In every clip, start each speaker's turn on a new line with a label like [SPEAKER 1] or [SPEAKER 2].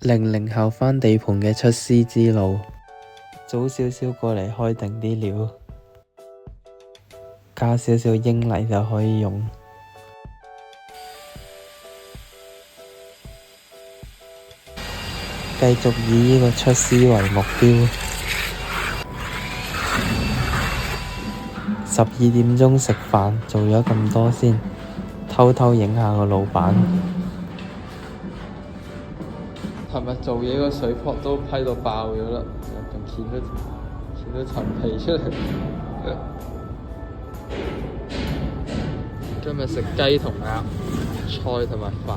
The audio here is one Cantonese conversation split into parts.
[SPEAKER 1] 00後返地盤嘅出師之路，早少少過嚟開定啲料，加少少英泥就可以用。繼續以呢個出師為目標。12點鐘食飯，做咗咁多先，偷偷影下個老闆。琴日做嘢個水泡都批到爆咗啦，仲見到層皮出嚟。今日食雞同鴨，菜同埋飯。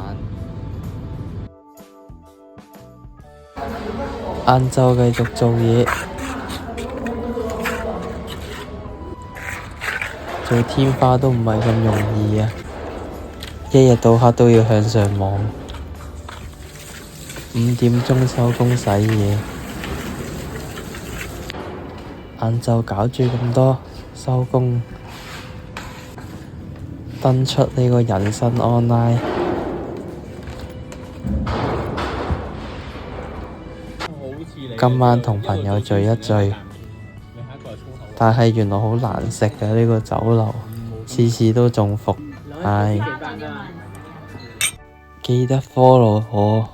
[SPEAKER 1] 晏晝繼續做嘢，做天花都唔係咁容易啊！一日到黑都要向上望。5點鐘收工洗嘢，晏晝搞住咁多，收工，登出呢個人生 online。今晚同朋友聚一聚，但係原來好難食嘅呢個酒樓，次次都中伏，唉！記得 follow 我。